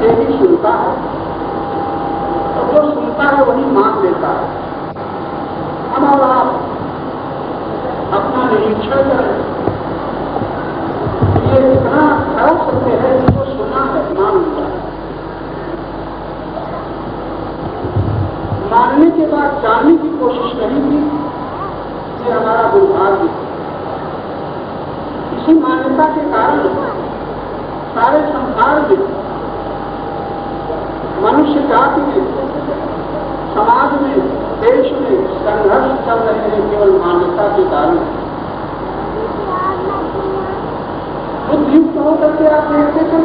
से ही सुनता है, तो जो सुनता है वही मान लेता है। हम और आप अपना निरीक्षण करें, ये इतना खराब सत्य है कि जो सुना है मान लिया है। मानने के बाद जानने की कोशिश नहीं की, ये हमारा दुर्भाग्य है। इसी मान्यता के कारण सारे संसार में, मनुष्य जाति में, समाज में, देश में संघर्ष चल रहे हैं केवल मान्यता के कारण। बुद्धियुक्त होकर के आप देखते थे,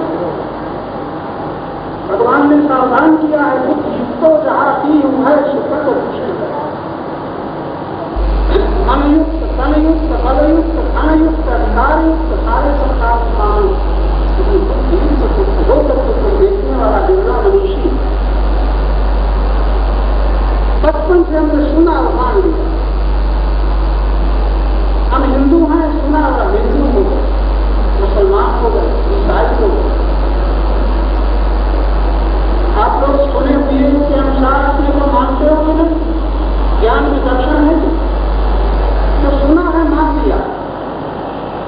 भगवान ने सावधान किया है, बुद्धियुक्तो जहाँ की है सुखद भूषण। मनयुक्त, तनयुक्त, बलयुक्त, धनयुक्त, अधिकारयुक्त सारे संसार मान बुद्धियुक्त होकर के देखने वाला बिरला मनुष्य। बचपन से हमने सुना और मान लिया। हम हिंदू हैं, सुना और हिंदू हो गए, मुसलमान हो गए, ईसाई हो गए। आप लोग सुने हुए के अनुसार अपने को मानते हो कि नहीं? ज्ञान में दर्शन है जो सुना है मान लिया,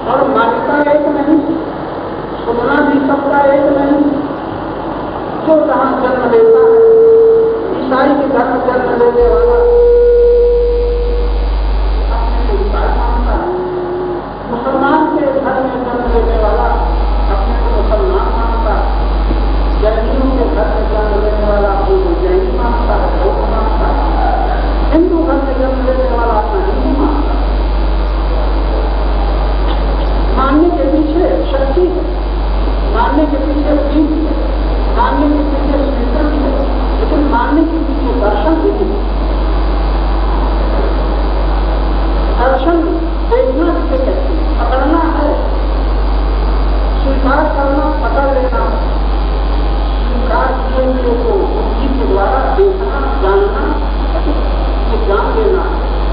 और मान्यता एक नहीं, सुनना भी सबका एक नहीं। जो जहां जन्म लेता है, ईसाई के घर में जन्म लेने वाला अपने को ईसाई मानता है, मुसलमान के घर में जन्म लेने वाला अपने को मुसलमान मानता है, जैनियों के घर में जन्म लेने वाला अपने को जैन मानता है, बौद्ध मानता है, हिंदू घर में जन्म लेने वाला अपना हिंदू मानता है। मानने के पीछे शक्ति है, मानने के पीछे प्रीत है, मानने के पीछे स्वीकृति है, लेकिन मानने के पीछे दर्शन नहीं है। दर्शन देखना जिसे कहते हैं, पकड़ना है, स्वीकार करना, पकड़ लेना। स्वीकार किए हुए को बुद्धि के द्वारा देखना, जानना, ये जान लेना।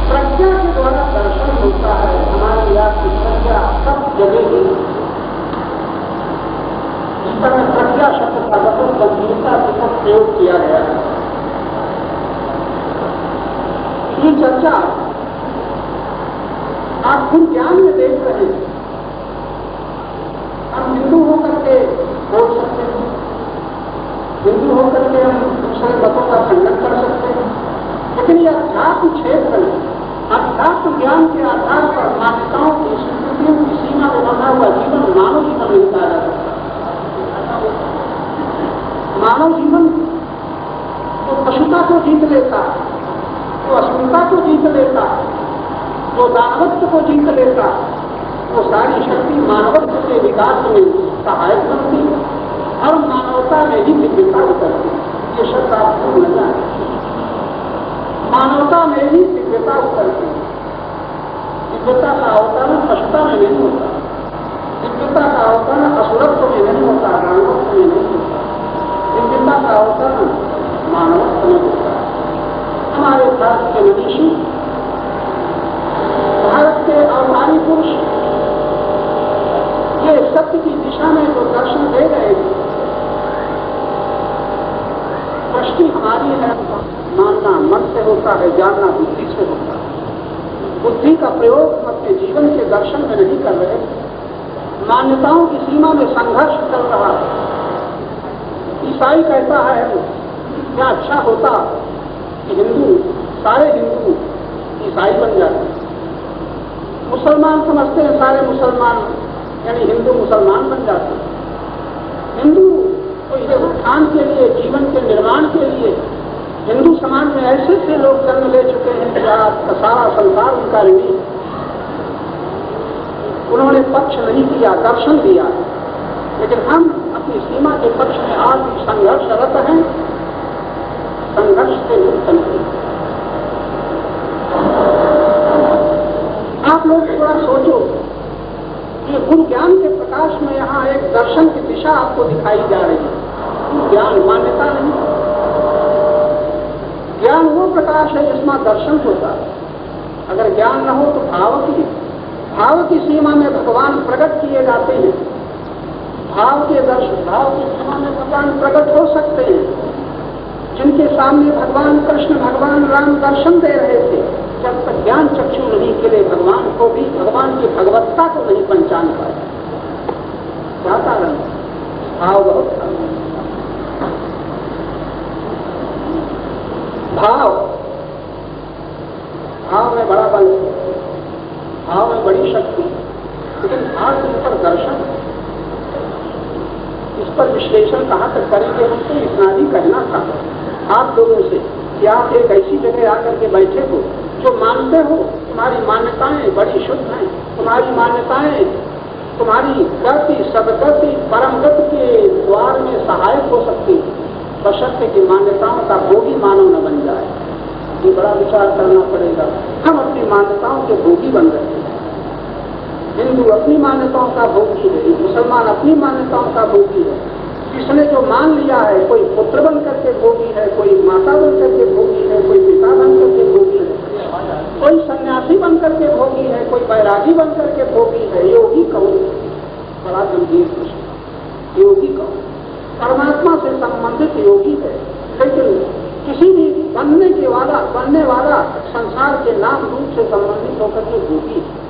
प्रज्ञा के द्वारा दर्शन होता है। हमारी आपकी प्रज्ञा सब जगह है। इस तरह प्रज्ञा शब्द का बहुत गंभीरता से प्रयोग किया गया है। ये चर्चा आप खुद ज्ञान में देख रहे हैं। हम हिंदू होकर के बोल सकते हैं, हिंदू होकर के हम दूसरे मतों का खंडन कर सकते हैं, लेकिन ये अध्यात्म क्षेत्र में अध्यात्म ज्ञान के आधार पर मान्यताओं की, स्वीकृतियों की सीमा में बंधा हुआ जीवन मानव जीवन नहीं कहा जा सकता। मानव जीवन जो पशुता को जीत लेता, जो अस्मिता को जीत लेता, जो दानवत्व को जीत लेता, वो सारी शक्ति मानवत्व के विकास में सहायक बनती और मानवता में ही दिव्यता उतरती। ये शब्द आपको न जाए, मानवता में ही दिव्यता उतरती। दिव्यता का अवतरण पशुता में नहीं होता, दिव्यता का अवतरण असुरत्व में नहीं होता, दानवत्व में नहीं होता, दिव्यता का अवतरण मानवत्व में होता है। हमारे भारत के मनीषी, भारत के अवतारी पुरुष ये सत्य की दिशा में जो दर्शन दे रहे हैं, दृष्टि हमारी है, मानना मन से होता है, जानना बुद्धि से होता है। बुद्धि का प्रयोग हम अपने जीवन के दर्शन में नहीं कर रहे। मान्यताओं की सीमा में संघर्ष चल रहा है। ईसाई कहता है क्या अच्छा होता कि हिंदू, सारे हिंदू ईसाई बन जाते। मुसलमान समझते हैं सारे मुसलमान यानी हिंदू मुसलमान बन जाते। हिंदू तो ये उत्थान के लिए, जीवन के निर्माण के लिए, हिंदू समाज में ऐसे ऐसे लोग जन्म ले चुके हैं कि आज का सारा संसार उनका ऋणी। उन्होंने पक्ष नहीं दिया, दर्शन दिया, लेकिन हम अपनी सीमा के पक्ष में आज भी संघर्षरत हैं, संघर्ष से मुक्त नहीं। आप लोग थोड़ा सोचो कि गुरु ज्ञान के प्रकाश में यहाँ एक दर्शन की दिशा आपको दिखाई जा रही है। ज्ञान मान्यता नहीं, ज्ञान वो प्रकाश है जिसमें दर्शन होता है। अगर ज्ञान न हो तो भाव की सीमा में भगवान प्रकट किए जाते हैं। भाव के दर्शन, भाव की सीमा में भगवान प्रकट हो सकते हैं। जिनके सामने भगवान कृष्ण, भगवान राम दर्शन दे रहे थे, जब तक ज्ञान चक्षु नहीं खिले भगवान को भी, भगवान की भगवत्ता को नहीं पहचान पाए। क्या कारण? भाव बहुत था। भाव में बड़ा बल, भाव में बड़ी शक्ति, लेकिन भाव के ऊपर दर्शन, इस पर विश्लेषण कहाँ तक करेंगे? हमको इतना ही कहना था आप लोगों से कि आप एक ऐसी जगह आकर के बैठे हो जो मानते हो तुम्हारी मान्यताएं बड़ी शुद्ध हैं, तुम्हारी मान्यताएं तुम्हारी गति, सदगति, परम गति के द्वार में सहायक हो सकती, बशर्ते कि मान्यताओं का भोगी मानव न बन जाए। ये बड़ा विचार करना पड़ेगा। हम अपनी मान्यताओं के भोगी बन रहे हैं। हिंदू अपनी मान्यताओं का भोगी है, मुसलमान अपनी मान्यताओं का भोगी है। किसने जो मान लिया है, कोई पुत्र बन करके भोगी है, कोई माता बन करके भोगी है, कोई पिता बन करके भोगी है, कोई सन्यासी बन करके भोगी है, कोई बैरागी बन करके भोगी है। योगी कौन? बड़ा गंभीर प्रश्न। योगी कौन? परमात्मा से संबंधित योगी है, लेकिन किसी भी बनने वाला संसार के नाम रूप से संबंधित होकर के भोगी है।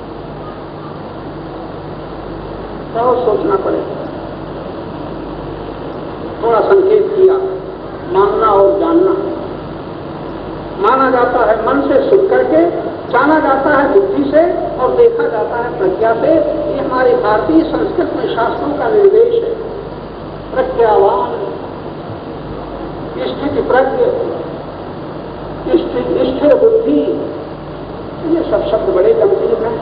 बहुत सोचना पड़ेगा। थोड़ा संकेत किया, मानना और जानना। माना जाता है मन से सुन करके, जाना जाता है बुद्धि से और देखा जाता है प्रज्ञा से। ये हमारे भारतीय संस्कृत में शास्त्रों का निर्देश है। प्रज्ञावान, स्थिति प्रज्ञ, स्थिर बुद्धि, ये सब शब्द बड़े गंभीर हैं।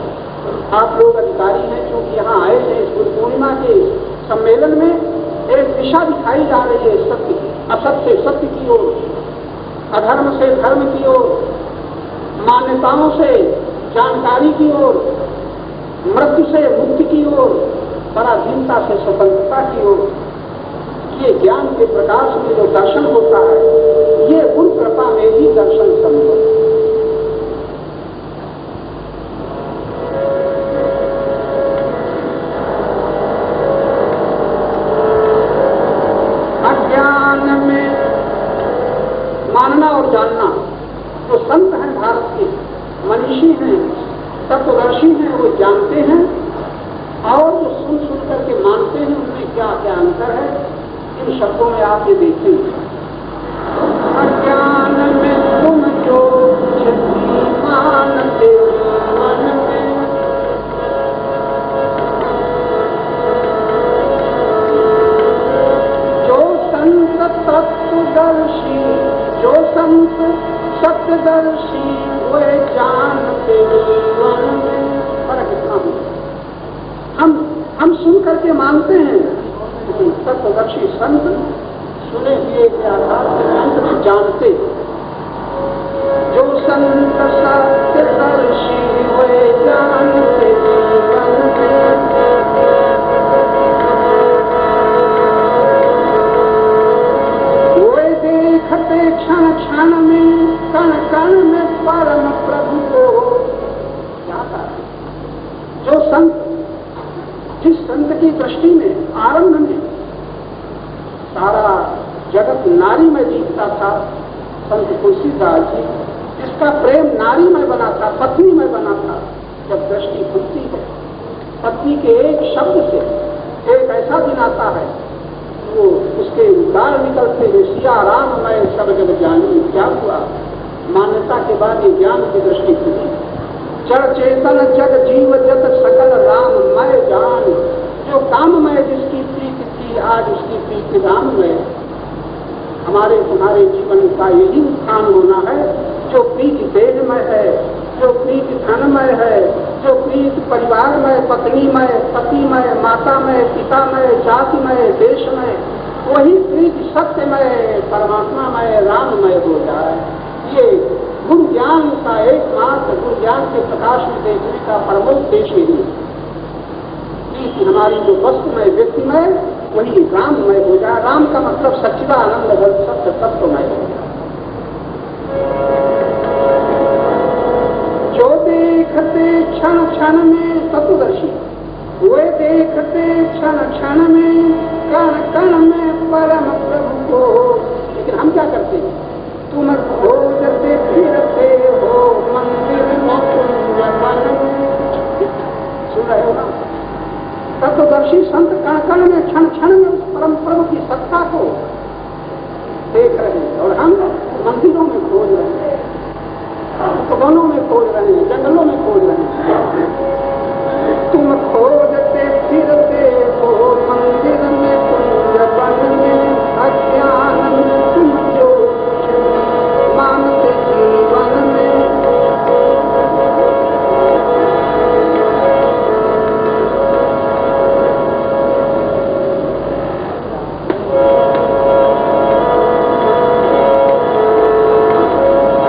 आप लोग अधिकारी हैं, क्योंकि यहाँ आए हैं इस गुरु पूर्णिमा के सम्मेलन में। एक दिशा दिखाई जा रही है सत्य की, असत्य से सत्य की ओर, अधर्म से धर्म की ओर, मान्यताओं से जानकारी की ओर, मृत्यु से मुक्ति की ओर, पराधीनता से स्वतंत्रता की ओर। ये ज्ञान के प्रकाश में जो दर्शन होता है, ये गुरु कृपा में ही दर्शन संभव है। अज्ञान में मानना और जानना, जो संत हैं भारत के, मनीषी हैं, तत्वदर्शी हैं, वो जानते हैं, और जो सुन करके मानते हैं, उनमें क्या क्या अंतर है, इन शब्दों में आप ये देखेंगे। अज्ञान में तुम जो क्षति मानते मन में, जो संत तत्वदर्शी, जो संत सत्यदर्शी, वे जानते मन में। फर्क इतना हो, हम सुन करके मानते हैं, लेकिन तत्वदर्शी संत सुने हुए के आधार से अंत में जानते। जो संत सत्यदर्शी वे जानते जीवन में, वे देखते क्षण क्षण में, कण कण में परम प्रभु को। क्या कारण? जो संत, जिस संत की दृष्टि में आरंभ में सारा जगत नारी में दिखता था, संत तुलसीदास जी, जिसका प्रेम नारी में बना था, पत्नी में बना था, जब दृष्टि खुलती है, पत्नी के एक शब्द से एक ऐसा दिन आता है, वो उसके उद्गार निकलते हुए सिया राम मैं सब जग जानी। क्या हुआ? मान्यता के बाद ये ज्ञान की दृष्टि खुली। जड़ चेतन जग जीव जत सकल राम मैं जान। जो काम में जिसकी प्रीति थी, आज उसकी प्रीति राम में। हमारे तुम्हारे जीवन का यही उत्थान होना है। जो प्रीति देह में है, जो प्रीति धन में है, जो प्रीति परिवार में, पत्नी में, पति में, माता में, पिता में, जाति में, देश में, वही प्रीति सत्य में, परमात्मा में, राम में हो जाए। ये गुरु ज्ञान का एकमात्र, गुरु ज्ञान के प्रकाश में देखने का परमोद्देश्य ही है। प्रीति हमारी जो वस्तु में, व्यक्ति में, वही राम में हो जाए। राम का मतलब सच्चिदानंद सत्य तत्वमय हो जाए। जो देखते क्षण क्षण में तत्वदर्शी, वे देखते क्षण क्षण में, कण कण में परम प्रभु को। लेकिन हम क्या करते हैं? तुम खोजते फिरते हो मंदिर में कुंजवन। सुन रहे हो ना? तत्वदर्शी संत कण कण में, क्षण क्षण में उस परम प्रभु की सत्ता को देख रहे हैं, और हम मंदिरों में खोज रहे हैं, वनों में खोज रहे हैं, जंगलों में खोज रहे हैं। तुम खोजते फिरते हो मंदिर में कुंजवन में, अज्ञान में तुम जो मानते जीवन में।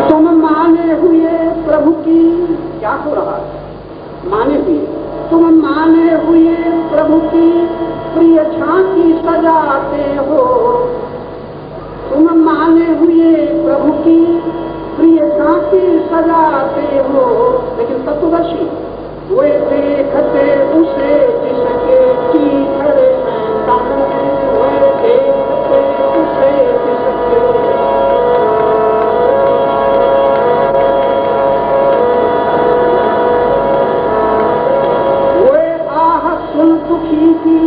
तुम माने हुए प्रभु की, क्या हो रहा है? माने हुए, तुम माने हुए प्रभु की प्रिय झांकी सजाते हो। तुम माने हुए प्रभु की प्रिय झांकी सजाते हो। लेकिन तत्वदर्शी वे देखते उसे जिसके कीचड़ में तन में, वे देखते उसे जिसके। दुखी की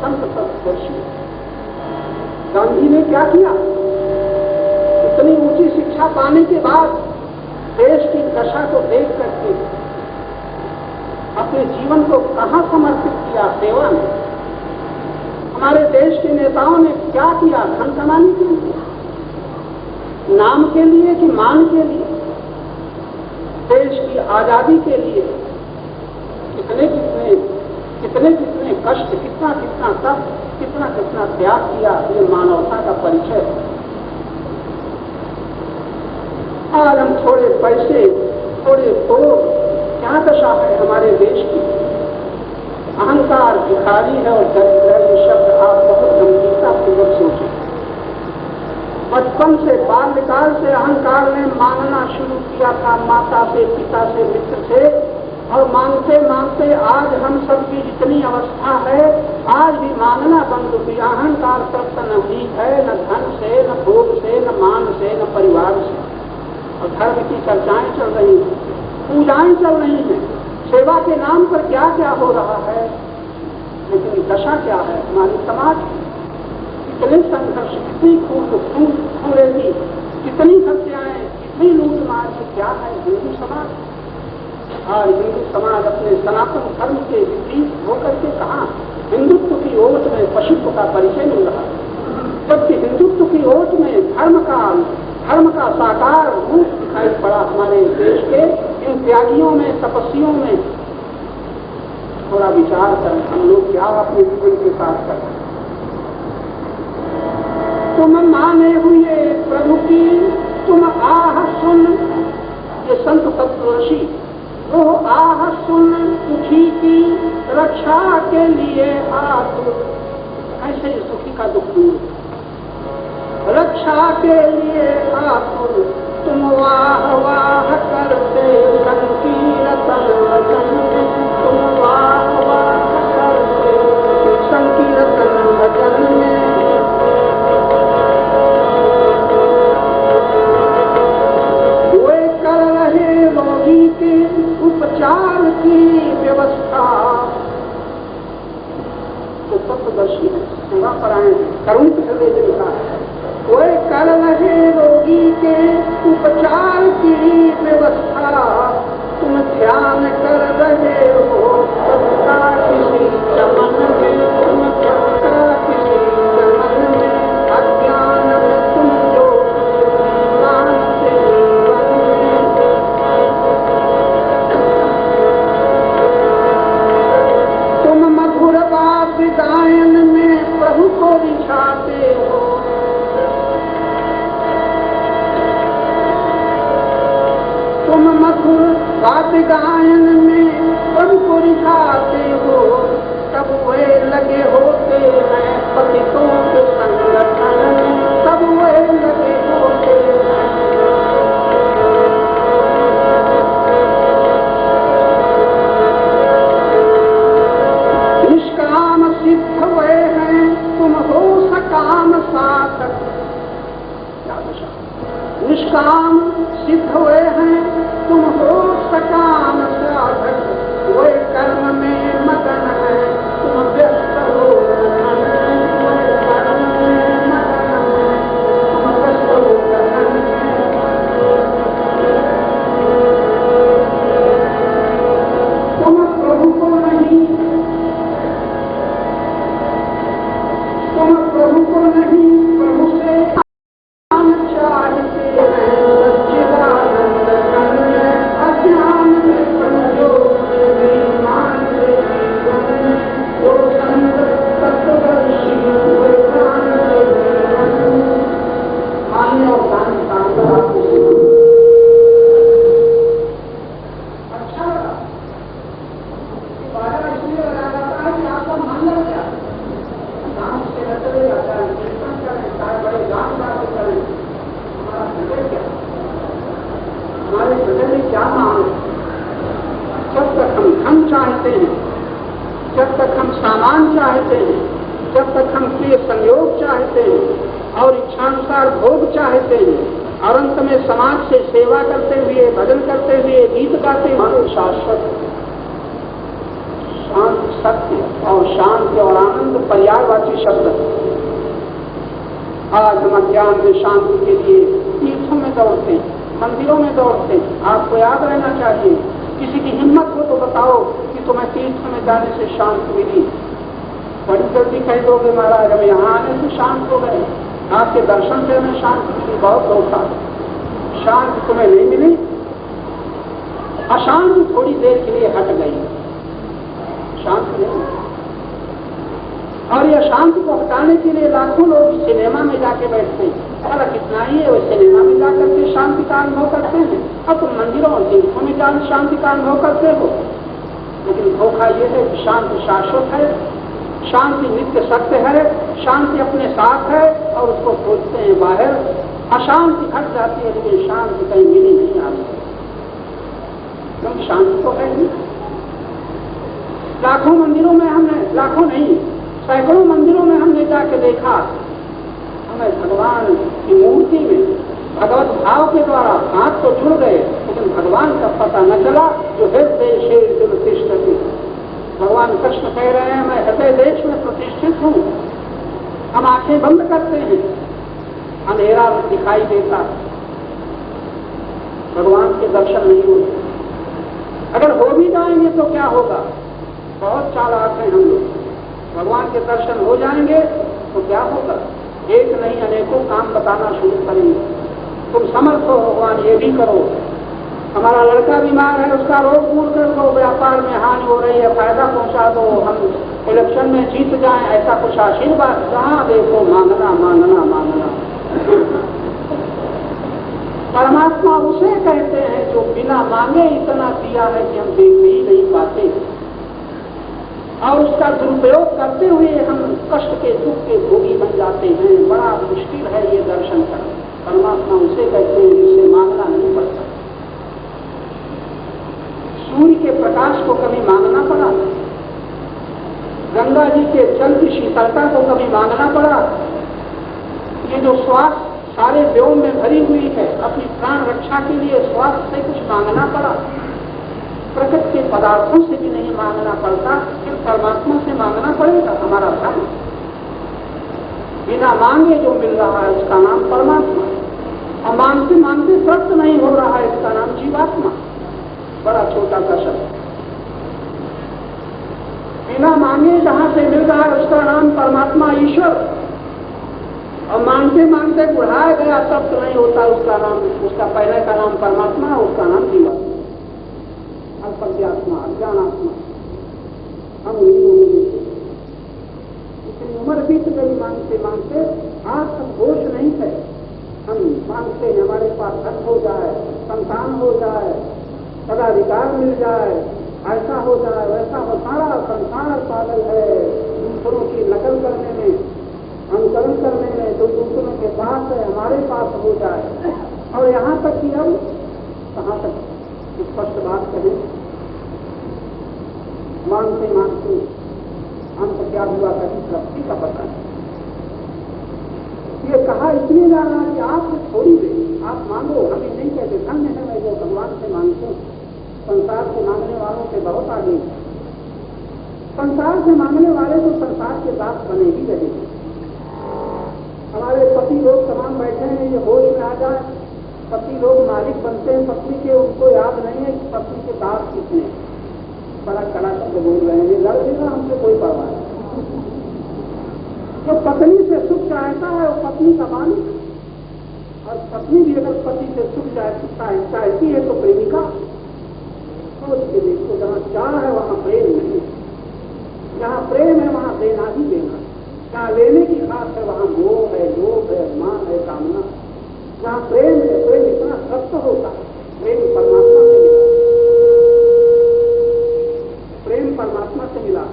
संत तत्वदर्शी। गांधी ने क्या किया? इतनी ऊंची शिक्षा पाने के बाद देश की दशा को देख करके अपने जीवन को कहां समर्पित किया? सेवा में। हमारे देश के नेताओं ने क्या किया? धन कमाने के लिए, नाम के लिए कि मान के लिए? देश की आजादी के लिए कितने कितने कष्ट, कितना कितना तप, कितना कितना त्याग किया। ये मानवता का परिचय है। आज हम थोड़े पैसे, थोड़े भोग, क्या दशा है हमारे देश की? अहंकार भिखारी है और दरिद्र है। ये शब्द आप बहुत गंभीरता पूर्वक सोचें। बचपन से, बाल्यकाल से अहंकार ने मांगना शुरू किया था, माता से, पिता से, मित्र से, और मांगते मांगते आज हम सब की जितनी अवस्था है, आज भी मांगना बंद हुई। अहंकार तृप्त नहीं है, न धन से, न भोग से, न मान से, न परिवार से। और धर्म की चर्चाएं चल रही हैं, पूजाएं चल रही हैं, सेवा के नाम पर क्या क्या हो रहा है। लेकिन दशा क्या है हमारे समाज की? कितने संघर्ष, कितनी खूरेगी, कितनी हत्याएं, कितनी लूट मार, क्या है हिंदू समाज? और हिंदू समाज अपने सनातन धर्म के विपरीत होकर के कहा हिंदुत्व की ओट में पशुत्व का परिचय मिल रहा है, जबकि हिंदुत्व की ओट में धर्म का साकार रूप दिखाई पड़ा हमारे देश के इन त्यागियों में, तपस्वियों में। थोड़ा विचार करें, हम लोग क्या अपने जीवन के साथ करें। तुम माने हुए प्रभु की तुम आह सुन, ये संत तत्वदर्शी वो आह सुन दुखी की रक्षा के लिए आतुर। ऐसे दुखी का दुख दूर, रक्षा के लिए आतुर। तुम वाह वाह करते संकीर्तन भजन में, तुम वाह वाह करते संकीर्तन भजन में। वे कर रहे रोगी के उपचार की व्यवस्था। तो तत्वदर्शी है, सेवा परायण, करुण हृदय जिनका है। वे कर रहे रोगी के उपचार की व्यवस्था। तुम ध्यान कर रहे हो सबका किसी चमन में, तुम सबका किसी चमन में। अज्ञान में तुम जो मानते जीवन में। तुम मधुर बात गायन में प्रभु को रिझाते हो। तुम मधुर बात गायन में प्रभु को रिझाते हो। तब वे लगे होते हैं पतितों के संगठन में, तब वे लगे होते हैं। निष्काम सिद्ध हुए हैं, तुम हो सकाम साधक, वे कर्म में मगन है, तुम व्यस्त हो गहन, वे कर्म में मगन है, तुम व्यस्त हो गहन। तुम प्रभु को नहीं, तुम प्रभु को नहीं, प्रभु से चाहते हैं, सच्चिदानंद अन्य अज्ञान में समझो, मान ले जीवन, वो संत तत्वदर्शी, वे ज्ञान ले जीवन। मान्य और ज्ञान का आपको अच्छा लगा, बाजा इसलिए लगाया जाता है कि आपका मन लग जाए, गाँव से नजरे जाता है, कीर्तन करें, चाहे बड़े गान बातें करें, हमारा हृदय क्या, हमारे हृदय में क्या मांग है? जब तक हम धन चाहते हैं, जब तक हम सामान चाहते हैं, जब तक हम प्रिय संयोग चाहते हैं और इच्छानुसार भोग चाहते हैं और अंत में समाज से सेवा करते हुए, भजन करते हुए, गीत गाते हुए, शाश्वत शांत सत्य और शांति और आनंद पर्यायवाची शब्द। आज हम अज्ञान में शांति के लिए तीर्थों में दौड़ते हैं, मंदिरों में दौड़ते हैं। आपको याद रहना चाहिए, किसी की हिम्मत हो तो बताओ कि तुम्हें तीर्थों में जाने से शांति मिली। बड़ी जल्दी कह दोगे महाराज हम यहाँ आने से शांत हो गए, आपके दर्शन से हमें शांति मिली। बहुत धोखा, शांति तुम्हें नहीं मिली, अशांति थोड़ी देर के लिए हट गई, शांति नहीं। और यह शांति को हटाने के लिए लाखों लोग सिनेमा में जाके बैठते हैं। और कितना ही है, वो सिनेमा में जाकर के शांति का अनुभव करते हैं। अब तुम मंदिरों और तीर्थों में जाकर शांति का अनुभव करते हो। लेकिन धोखा यह है कि शांति शाश्वत है, शांति नित्य सत्य है, शांति अपने साथ है और उसको खोजते हैं बाहर। अशांति घट जाती है लेकिन शांति कहीं मिली नहीं आती, क्योंकि शांति तो है नहीं। लाखों मंदिरों में हमने, लाखों नहीं सैकड़ों मंदिरों में हमने जाके देखा, हमें भगवान की मूर्ति में भगवत भाव के द्वारा हाथ तो जुड़ गए लेकिन भगवान का पता न चला। जो हृदय शेर प्रतिष्ठित, भगवान कृष्ण कह रहे हैं मैं हृदय देश में प्रतिष्ठित हूँ। हम आंखें बंद करते हैं, अंधेरा दिखाई देता, भगवान के दर्शन नहीं होते। अगर हो भी जाएंगे तो क्या होगा? बहुत चालाक हैं हम लोग। भगवान के दर्शन हो जाएंगे तो क्या होगा? एक नहीं अनेकों काम बताना शुरू करेंगे। तुम समर्थ हो भगवान, ये भी करो। हमारा लड़का बीमार है, उसका रोग दूर कर दो, व्यापार में हानि हो रही है, फायदा पहुंचा दो, हम इलेक्शन में जीत जाएं, ऐसा कुछ आशीर्वाद। जहां देखो मांगना मांगना मांगना। परमात्मा उसे कहते हैं जो बिना मांगे इतना दिया है कि हम देख ही नहीं पाते, और उसका दुरुपयोग करते हुए हम कष्ट के दुख के भोगी बन जाते हैं। बड़ा मुश्किल है ये दर्शन करना। परमात्मा उसे कहते हैं जिससे मांगना नहीं पड़ता। सूर्य के प्रकाश को कभी मांगना पड़ा? गंगा जी के जल की शीतलता को कभी मांगना पड़ा? ये जो श्वास सारे व्योम में भरी हुई है, अपनी प्राण रक्षा के लिए श्वास से कुछ मांगना पड़ा? प्रकृति के पदार्थों से भी नहीं मांगना पड़ता, फिर परमात्मा से मांगना पड़ेगा। हमारा धर्म बिना मांगे जो मिल रहा है उसका नाम परमात्मा, और मांगते मांगते तृप्त नहीं हो रहा है इसका नाम जीवात्मा। बड़ा छोटा सा शब्द। बिना मांगे जहां से मिल रहा है उसका नाम परमात्मा ईश्वर, और मांगते मांगते बुढ़ाया गया तब तो नहीं होता उसका नाम, उसका पहले का नाम परमात्मा, उसका नाम जीवात्मा। अल्पज्ञात्मा, अज्ञानात्मा हम नहीं होंगे। इतनी उम्र बीत गई मांगते मांगते, आज तक होश नहीं है। हम मांगते हैं हमारे पास धन हो जाए, संतान हो जाए, पदाधिकार मिल जाए, ऐसा हो जाए वैसा हो। सारा संसार पागल है दूसरों की नकल करने में, अनुकरण करने में। जो दूसरों के पास है हमारे पास हो जाए। और यहाँ तक कि अब कहाँ तक स्पष्ट बात करें, मांगते मांगते अंत क्या हुआ कभी तृप्ति का पता नहीं। ये कहा इसलिए जा रहा कि आप थोड़ी दे, आप मांगो, हम ये नहीं कहते धन्य है मैं जो भगवान से मांगते हूँ, संसार से मांगने वालों से बहुत आगे। संसार से मांगने वाले तो संसार के दास बने ही रहेंगे। हमारे पति लोग तमाम बैठे हैं, ये होश में आ जाए, पति लोग मालिक बनते हैं पत्नी के, उनको याद नहीं है कि पत्नी के दास कितने। बड़ा कड़ा शब्द बोल रहे हैं, लड़ देगा हमसे कोई परवाह नहीं। जो पत्नी से सुख चाहता है वो पत्नी का मालिक, और पत्नी भी अगर पति से सुख चाहती है तो प्रेमिका। सोच के देखो, जहाँ चाह है वहाँ प्रेम नहीं, जहाँ प्रेम है वहाँ देना ही देना, जहाँ लेने की खास है वहाँ मोह है, लोभ है, मान है, कामना। जहाँ प्रेम है, प्रेम इतना सत्य होता है, प्रेम परमात्मा से मिला, प्रेम परमात्मा से मिला,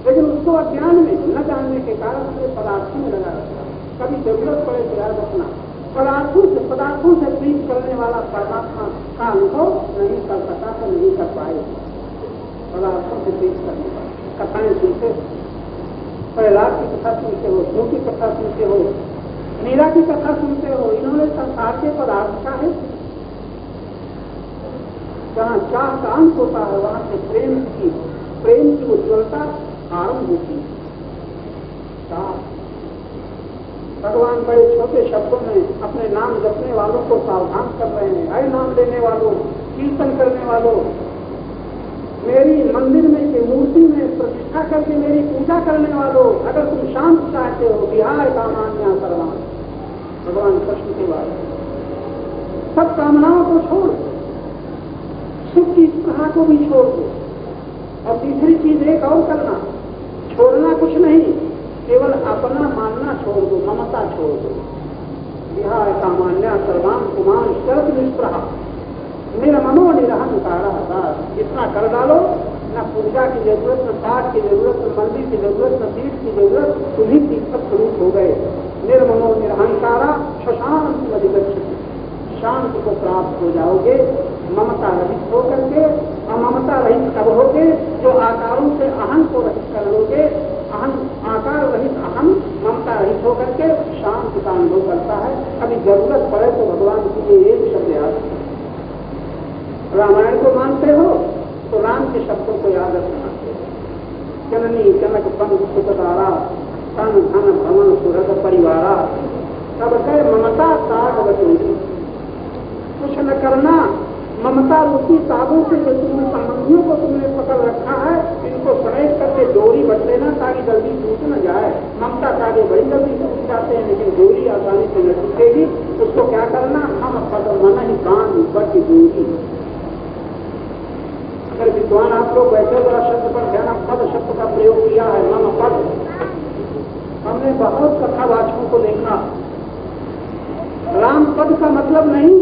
लेकिन उसको अज्ञान में न जानने के कारण अपने पदार्थों में लगा रखा। कभी जरूरत पड़े तो याद रखना, पदार्थों से प्रीत करने वाला परमात्मा का अनुभव नहीं कर सका तो नहीं कर पाए। पदार्थों से प्रीत करने वाला कथाएं सुनते हो, प्रहलाद की कथा सुनते हो, शिव की कथा सुनते हो, मीरा की कथा सुनते हो, इन्होंने संसार के पदार्थ का है। जहाँ चाह का अंत होता है वहां से प्रेम की उज्ज्वलता आरंभ होती है। भगवान बड़े छोटे शब्दों में अपने नाम जपने वालों को सावधान कर रहे हैं। अरे नाम लेने वालों, कीर्तन करने वालों, मेरी मंदिर में के मूर्ति में प्रतिष्ठा करके मेरी पूजा करने वालों, अगर तुम शांत चाहते हो, बिहार कामान्या सर्वान, भगवान कृष्ण के बारे सब कामनाओं को छोड़, सुख की स्पृहा को भी छोड़ दो। और तीसरी चीज एक और करना, छोड़ना कुछ नहीं, केवल अपना मानना छोड़ दो, ममता छोड़ दो। विहाय कामान्या सर्वान कुमार शरद निष्प्रहा निरमनो निरहंकारा। इतना कर डालो, न पूजा की जरूरत, न पाठ की जरूरत, न मंदिर की जरूरत, न तीर्थ की जरूरत, तुम्ही तीर्थ स्वरूप हो गए। निर्मनो निरहंकारा शशांत अधिगच्छति, शांति को प्राप्त हो जाओगे ममता रहित होकर के। और ममता रहित कब होगे? जो आकारों से अहं को रहित कर लोगे। अहं आकार रहित अहं ममता रहित होकर के शांति का अनुभव करता है। अभी जरूरत पड़े तो भगवान की ये एक शब्द याद, रामायण को मानते हो तो राम के शब्दों को याद रखना। जननी जनक पंथ सुखदारा तन धन भवन सुरत परिवारा सब कह ममता ताग बचोगी। कुछ न करना, ममता रूपी ताबों से जो तुमने संबंधियों को तुमने पकड़ रखा है, इनको समेट करके डोरी बच लेना ताकि जल्दी टूट न जाए। ममता तागे बड़ी जल्दी टूट जाते हैं, लेकिन डोरी आसानी से न टूटेगी। उसको क्या करना? हम पद मन ही कान बच डोरी। अगर विद्वान आप लोग बैठे जरा शब्द पर ध्यान, पद शब्द का प्रयोग किया है, मम पद। हमने बहुत कथावाचकों को देखा, राम पद का मतलब नहीं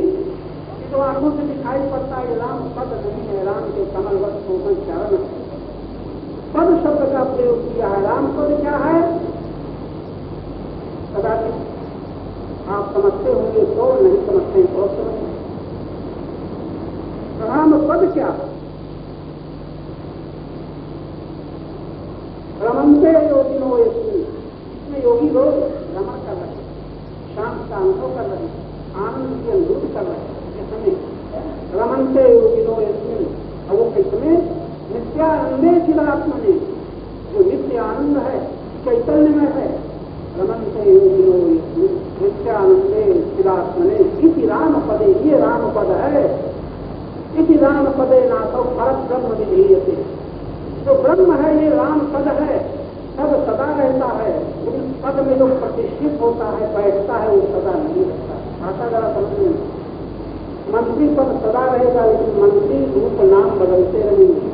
तो आंखों से दिखाई पड़ता है, राम पद नहीं है, राम के कमलवत कोमल चरण। पद शब्द का प्रयोग किया है। राम पद क्या है? कदाचित आप समझते होंगे तो, नहीं समझते तो समझते। राम पद क्या है? रमनते योगिनो यस्मिन्, इसमें योगी लोग रमण कर रहे, शांत का अनुभव कर रहे, आनंद की अनुभूति कर रहे। रमनते योगिनो यस्मिन्, और वो किसमें? नित्यानंदे चिदात्मने, जो नित्य आनंद है, चैतन्य में है। रमनते योगिनो यस्मिन् नित्यानंदे चिदात्मने इति राम पदे, ये राम पद है। इति राम पदे नाथो परम ब्रह्म विधीयते, जो ब्रह्म है ये राम पद है। पद सदा रहता है, लेकिन पद में जो प्रतिष्ठित होता है, बैठता है, वो सदा नहीं रहता। भाषा जरा समझने, मंत्री पद सदा रहेगा, लेकिन मंत्री रूप नाम बदलते रहेंगे।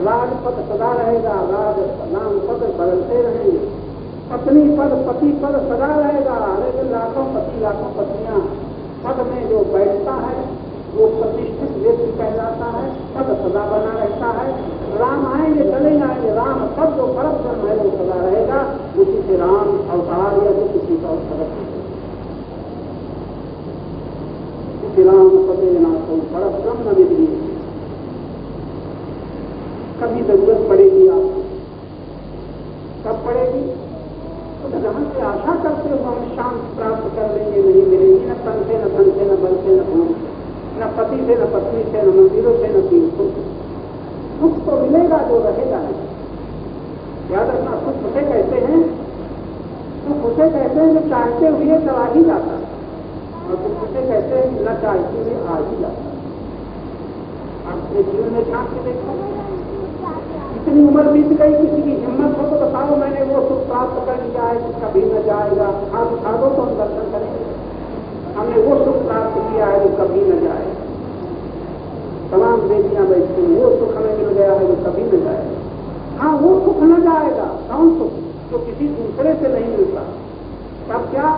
राज पद सदा रहेगा, राज नाम पद बदलते रहेंगे। पत्नी पद, पति पद सदा रहेगा, लेकिन लाखों पति लाखों पत्नियां। पद में जो बैठता है वो प्रतिष्ठित व्यक्ति कहलाता है, पद सदा बना रहता है। राम आएंगे चले जाएंगे, राम पद जो परम ब्रह्म है वो सदा रहेगा। उसी से राम अवतार या जो किसी का अवसर राम पदे नाथो परम ब्रह्म विधि। कभी जरूरत पड़ेगी आपको, कब पड़ेगी? तो जहां से आशा करते हो हम प्राप्त कर लेंगे नहीं मिलेंगी, न तन से, न धन से, न बल से, न भूमि से, न पति से, न पत्नी से, न मंदिरों से, न तीर्थों से। सुख तो मिलेगा जो रहेगा नहीं। याद रखना, सुख उसे कहते हैं, सुख उसे कहते हैं जो चाहते हुए चला ही जाता है, और सुख उसे कहते हैं न चाहते हुए आ ही जाता है। अपने जीवन में झांक के देखो, इतनी उम्र बीत गई, किसी की हिम्मत हो तो बताओ मैंने वो सुख प्राप्त कर लिया है कि कभी न जाएगा। हाथ उठा दो तो हम दर्शन करेंगे। हमने वो सुख प्राप्त किया है जो कभी न जाएगा। तमाम बेटियां बैठती हैं, वो सुख हमें मिल गया है जो कभी न जाएगा। हाँ, वो सुख न जाएगा। कौन सुख? जो किसी दूसरे से नहीं मिलता। तब क्या?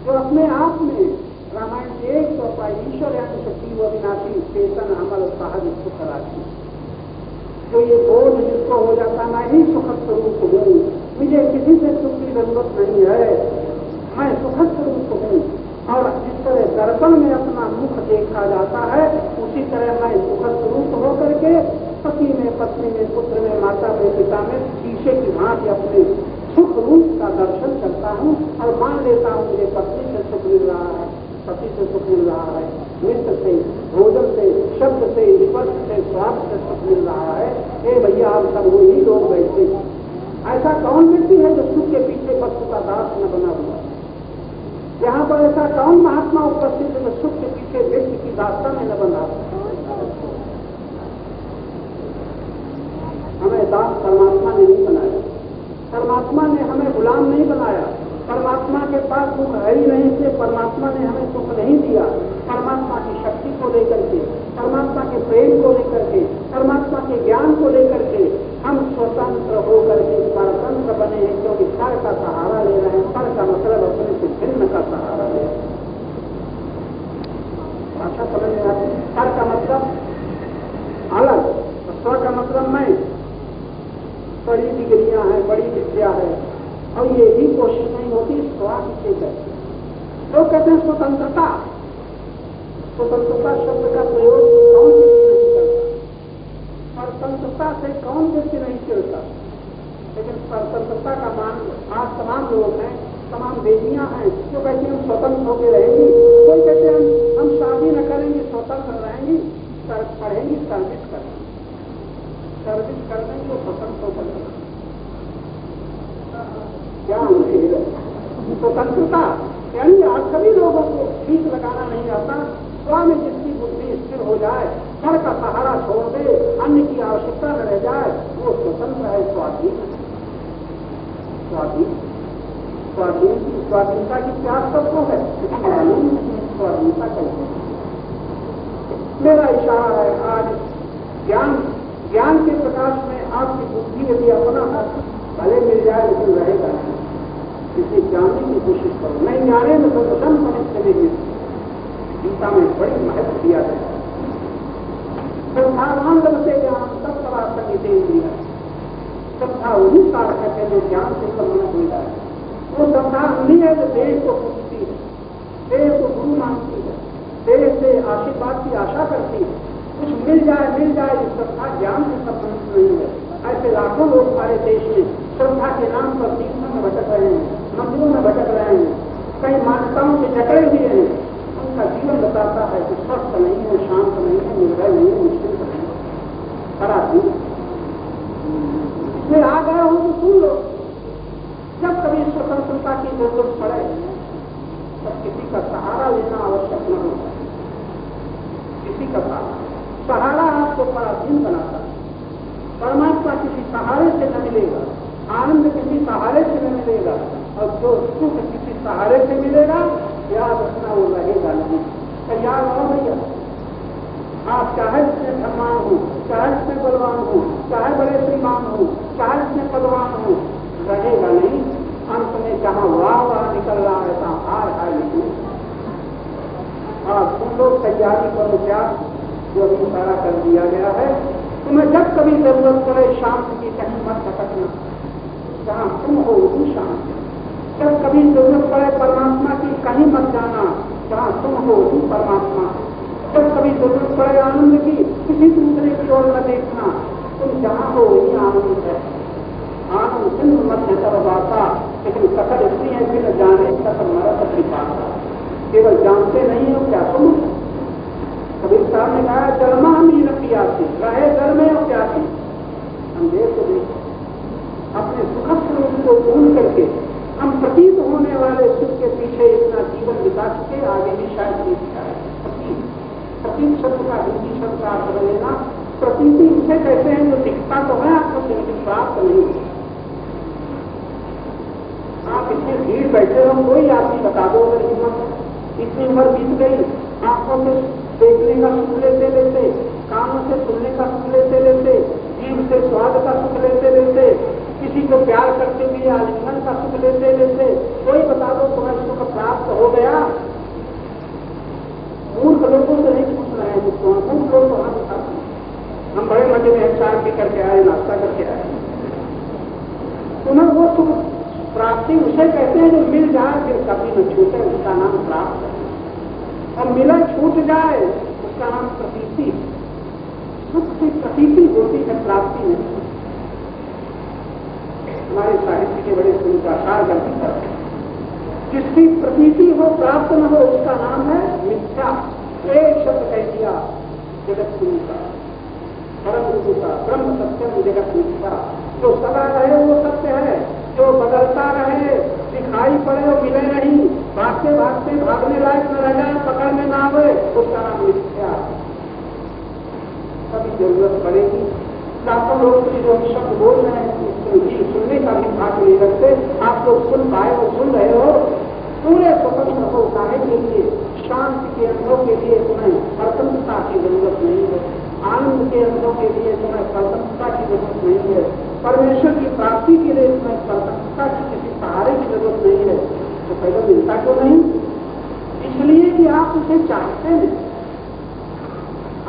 जो अपने आप में रामायण के एक तो ईश्वर या जीव अविनाशी चेतन अमल सहज सुख राशि, जो ये बोध जिसको हो जाता मैं ही सुखद स्वरूप हूँ, मुझे किसी से सुख की जरूरत नहीं है, मैं सुखद स्वरूप हूँ। और जिस तरह दर्पण में अपना मुख देखा जाता है, उसी तरह मैं सुखद स्वरूप होकर के पति में, पत्नी में, पुत्र में, माता में, पिता में शीशे की भांति अपने सुख रूप का दर्शन करता हूँ और मान लेता हूँ मुझे पत्नी से सुख मिल रहा है, पति से सुख मिल रहा है, मित्र से, भोजन से, शब्द से, स्पर्श से, स्वाद से सुख मिल रहा है। ए भैया, आप सब वही लोग बैठे। ऐसा कौन व्यक्ति है जो सुख के पीछे वस्तु का दास न बना हुआ? यहाँ पर ऐसा कौन महात्मा उपस्थित है जो सुख के पीछे व्यक्ति की दास्ता में न बना? हमें दास परमात्मा ने नहीं बनाया, परमात्मा ने हमें गुलाम नहीं बनाया, परमात्मा के पास सुख है ही नहीं, से परमात्मा ने हमें सुख नहीं दिया। परमात्मा की शक्ति को लेकर के, परमात्मा के प्रेम को लेकर के, परमात्मा के ज्ञान को लेकर के हम स्वतंत्र होकर के परतंत्र बने हैं, क्योंकि पर का सहारा ले रहे हैं। पर का मतलब अपने से भिन्न का सहारा ले रहे हैं। भाषा समझ में आती है? पर का मतलब अलग, स्व का मतलब मैं। बड़ी डिग्रियां हैं, बड़ी विद्या है, और ये भी कोशिश नहीं होती स्वा किसे कहते हैं। लोग कहते हैं स्वतंत्रता। स्वतंत्रता शब्द का प्रयोग कौन व्यक्ति नहीं करता, स्वतंत्रता से कौन व्यक्ति नहीं चिढ़ता। लेकिन स्वतंत्रता का मान आज तमाम लोग हैं, तमाम बेटियां हैं जो कहते हैं हम स्वतंत्र होकर रहेंगी। कोई कहते हैं हम शादी न करेंगे, स्वतंत्र रहेंगी, पढ़ेंगी, सर्विस करेंगे। सर्विस करने को स्वतंत्र होकर क्या स्वतंत्रता? यानी आज सभी लोगों को ठीक लगाना नहीं आता। स्वामी जिसकी बुद्धि स्थिर हो जाए, घर का सहारा छोड़ दे, अन्य की आवश्यकता न रह जाए, वो स्वतंत्र है, स्वाधीन है। स्वाधीनता की क्या तत्व है? स्वाधीनता कैसे? मेरा इशारा है आज ज्ञान के प्रकाश में आपकी बुद्धि यदि अपना भले मिल जाए लेकिन रहेगा नहीं। इसे जानने की कोशिश करो। नहीं जाने में तो जन्म मनुष्य नहीं मिलती। गीता में बड़ी महत्व दिया गया है। श्रद्धावान लगते ज्ञान सब सवार संगीते दिया। श्रद्धा वही साधक है जो ज्ञान से संबंध हो जाए। वो श्रद्धा नहीं है जो देश को पूछती है, देश को गुरु मानती है, देश से आशीर्वाद की आशा करती है। कुछ मिल जाए इस श्रद्धा ज्ञान से संबंधित नहीं है। ऐसे लाखों लोग हमारे देश में श्रद्धा के नाम पर तीर्थों में भटक रहे हैं, मंदिरों में भटक रहे हैं, कई मान्यताओं से जकड़े हुए हैं। उनका जीवन बताता है कि स्वस्थ नहीं है, शांत नहीं है, निर्भय नहीं है, निश्चिंत नहीं है, खराब नहीं। इसमें आ गए हो तो सुन लो। जब कभी स्वतंत्रता की जरूरत पड़े तब किसी का सहारा लेना आवश्यक न होता। किसी का सहारा आपको पराधीन बनाता है। परमात्मा किसी सहारे से न मिलेगा, आनंद किसी सहारे से न मिलेगा, और जो सुख किसी सहारे से मिलेगा, याद रखना वो रहेगा नहीं। तैयार हो भैया? आप चाहे इसमें धनवान हो, चाहे इसमें बलवान हो, चाहे बड़े श्रीमान हो, चाहे इसमें पदवान हो, रहेगा नहीं। अंत में जहां वाह निकल रहा है तहां हार है नहीं। तुम लोग तैयारी करो क्या, जो अभी सारा कर दिया गया है। तुम्हें जब कभी जरूरत पड़े शांति की, कहीं मत भटकना, जहां तुम हो वही शांति। जब कभी जरूरत पड़े परमात्मा की, कहीं मत जाना, जहां तुम हो वही परमात्मा। जब कभी जरूरत पड़े आनंद की, किसी दूसरे की ओर न देखना, तुम जहां हो वही आनंद है। आनंद सिंधु मध्य सर्वदाता, लेकिन सकल इसलिए है फिर जाने सकल मरत केवल जानते नहीं हो क्या तुम। कबीर साहब ने कहा जलमा हम ही न पियासी, रहे जल में और प्यासी। हम देखो अपने सुखद स्वरूप को भूल करके हम प्रतीत होने वाले सुख के पीछे इतना जीवन बिता चुके, आगे भी शायद नहीं दिखाए। प्रतीत शब्द का हिंदी शब्द का अर्थ लेना, प्रतीति उसे कहते हैं जो दिखता तो है आपको लेकिन प्राप्त नहीं होता। आप इतनी भीड़ बैठे हो, कोई आदमी बता दो अगर हिम्मत, इतनी उम्र बीत गई, आंखों से देखने का सुख लेते लेते, कानों से सुनने का सुख लेते लेते, जीभ से स्वाद का सुख लेते लेते, किसी को प्यार करते हुए आलिंगन का सुख लेते लेते, कोई बता दो तुम्हें सुख प्राप्त हो गया। मूर्ख लोगों से नहीं पूछ रहे हैं मुझको, मूर्ख लोग तो हम बताते हैं हम बड़े मजे में चाय पी करके आए, नाश्ता करके आए। तुम्हें वो सुख प्राप्ति उसे कहते हैं जो मिल जाए फिर कभी न छूटे, उसका नाम प्राप्त है। और मिला छूट जाए उसका नाम प्रतीति। सुख की प्रतीति होती है, प्राप्ति नहीं। हमारे साहित्य के बड़े सुंदरकार गलती करते हैं, जिसकी प्रतीति हो प्राप्त न हो उसका नाम है मिथ्या। एक शब्द कह दिया जगत गुरु का, परम गुरु का, ब्रह्म सत्यम जगत मिथ्या। जो सदा रहे वो सत्य है, जो बदलता रहे, दिखाई पड़े और मिले नहीं, भागते भागते भागने लायक न रह जाए, पकड़ में ना आवे, उसका नाम मिथ्या। कभी जरूरत पड़ेगी, लाखों लोग जो शब्द बोल रहे हैं सुनने का भी भाग नहीं रखते, आप लोग सुन पाए और सुन रहे हो। पूरे स्वतंत्र हो काहे के लिए, शांति के अनुभव के लिए तुम्हें स्वतंत्रता की जरूरत नहीं है, आनंद के अनुभव के लिए तुम्हें स्वतंत्रता की जरूरत नहीं है, परमेश्वर की प्राप्ति के लिए तुम्हें स्वतंत्रता की किसी सहारे की जरूरत नहीं है। तो पहले मिलता क्यों नहीं? इसलिए कि आप उसे चाहते नहीं।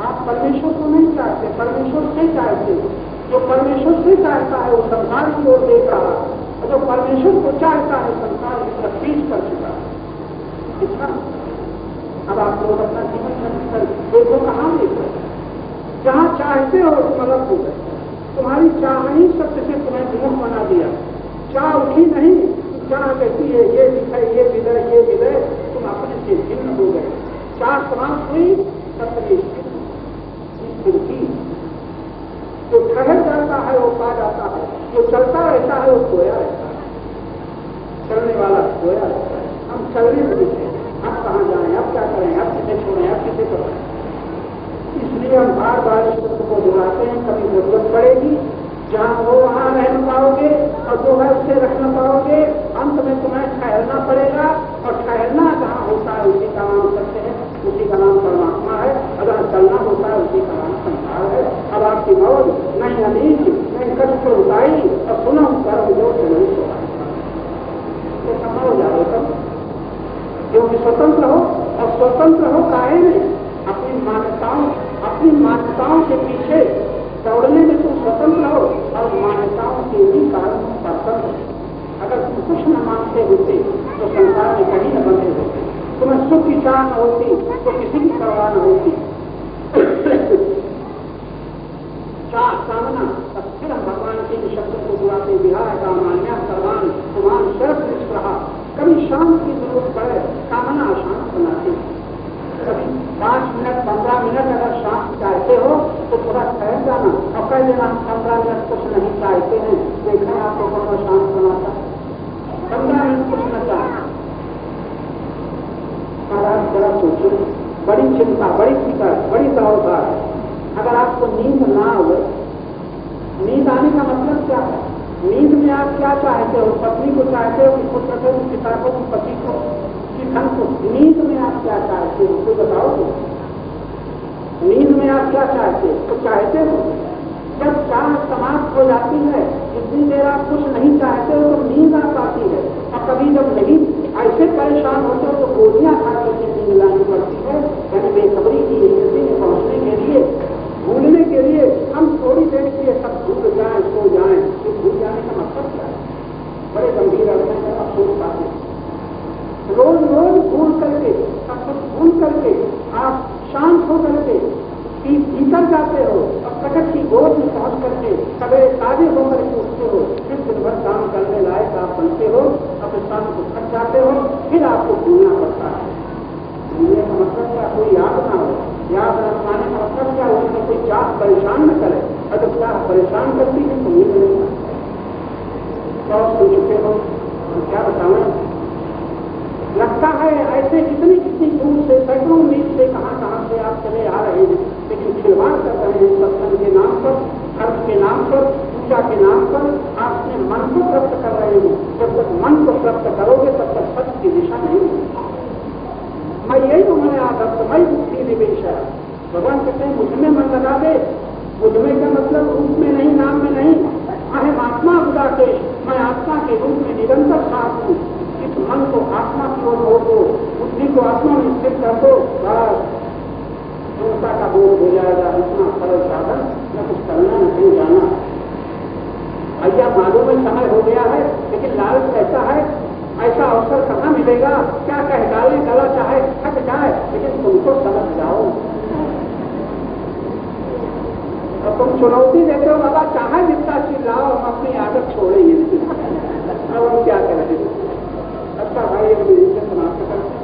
आप परमेश्वर को नहीं चाहते, परमेश्वर से चाहते। जो परमेश्वर से चाहता है वो संसार की ओर देख रहा है, और जो परमेश्वर को चाहता है संसार की तरफ पीछ कर चुका है। इतना अब आप लोग अपना जीवन देखो कहाँ देख रहे, जहाँ चाहते हो तुम अलग हो गए। तुम्हारी चाह ही सत्य से तुम्हें विमुख बना दिया। चाह उठी नहीं, चाह कहती है ये विषय, ये विलय, ये विलय, तुम अपने से भिन्न हो गए। चाह समाप्त हुई, सत्य की जो ठहर जाता है वो पा जाता है, जो चलता रहता है वो खोया रहता है। चलने वाला खोया रहता है। हम चलने लगे थे, अब कहाँ जाएं, अब क्या करें, अब किसे छोड़ें, अब किसे करें। इसलिए हम बार बार इस तत्व को दोहराते हैं। कभी जरूरत पड़ेगी, जहाँ हो वहाँ रह न पाओगे, और जो है उसे रख न पाओगे। अंत में तुम्हें ठहरना पड़ेगा, और ठहरना जहाँ होता है उसी का नाम सत्य है, उसी का नाम परमात्मा है। अगर चलना होता है उसी का नाम संसार है। अब आपकी मौज नहीं अमीर, नहीं कष्ट उताई, और सुनो कर्म जो नहीं सोना, तो समझ जाओ तब क्योंकि स्वतंत्र हो। और स्वतंत्र हो काहे नहीं, अपनी मान्यताओं के पीछे दौड़ने में तुम स्वतंत्र हो, और मान्यताओं के ही कारण तुम स्वतंत्र। अगर तुम कुछ न मानते होते तो संसार में कहीं न बंधे होते, तुम्हें सुख की चाह न होती तो किसी की परवाह न होती। चाह कामना, फिर हम भगवान के शब्द को बुलाते विहार का मान्या सर्वान कुमान शरत निष्प्रहा। कभी शांत की जरूरत पड़े, कामना अशांत बनाते। कभी 5 मिनट 15 मिनट अगर शांत चाहते हो तो थोड़ा ठहर जाना, और कह देना 15 मिनट कुछ नहीं चाहते हैं, देखें आपको कौन शांत बनाता। 15 मिनट कुछ न चाहे। महाराज जरा सोचो, बड़ी चिंता, बड़ी फिक्र, बड़ी दौड़भाग है। अगर आपको नींद ना आवे, नींद आने का मतलब क्या है? नींद में आप क्या चाहते हो? पत्नी को चाहते हो कि पुत्र को, पिता को, पति को, कि धन को? नींद में आप क्या चाहते हो तो बताओ। तो नींद में आप क्या चाहते हो तो चाहते हो। जब चाह समाप्त हो जाती है, जितनी देर आप कुछ नहीं चाहते हो तो नींद आ पाती है। और कभी जब नहीं ऐसे परेशान होते हो तो गोलियां खा करके नींद लानी पड़ती है। यानी बेखबरी की स्थिति में पहुंचने के लिए, भूलने के लिए हम थोड़ी देर के लिए सब भूल जाए, सो जाए। तो भूल जाने का मतलब क्या है? बड़े गंभीर अर्थ है। आप सोच पाते रोज रोज भूल करके, सब कुछ भूल करके आप शांत हो करके भीतर जाते हो, और प्रकट की गोद में पहुंच करके सवेरे ताजे होकर के उठते हो। फिर दिन भर काम करने लायक आप बनते हो, अपने काम को थक जाते हो, फिर आपको भूलना पड़ता है। पता है ऐसे कितनी कितनी दूर से सैकड़ों मील से कहाँ से आप चले आ रहे हैं, लेकिन खिलवाड़ कर रहे हैं सत्संग के नाम पर, धर्म के नाम पर, पूजा के नाम पर। आप अपने मन को प्राप्त कर रहे हो। जब तक मन को प्राप्त करोगे तब तक सत्य की दिशा नहीं होगी। मैं यही हूँ, मैंने आदर्शमय बुद्धि निवेश है। भगवान कहते हैं मुझ में मन लगा दे। मुझ में का मतलब रूप में नहीं, नाम में नहीं। अहम आत्मा उदाकेश, मैं आत्मा के रूप में निरंतर साथ हूँ। इस मन को आत्मा की ओर मोड़ दो, बुद्धि को आत्मा में स्थित कर दो, बस संस्था का बोध हो जाएगा। इतना सरल साधन, न कुछ करना न कहीं जाना। भैया मालूम में समय हो गया है, लेकिन लालच ऐसा है, ऐसा अवसर कहाँ मिलेगा। क्या कह डालें, गला चाहे थक जाए, लेकिन तुमको समझ जाओ। और तुम चुनौती देते हो, बाबा चाहे जितना चिल्लाओ, हम अपनी आदत छोड़ेंगे नहीं। अब हम क्या करें। अच्छा भाई, अब यही से समाप्त करते हैं।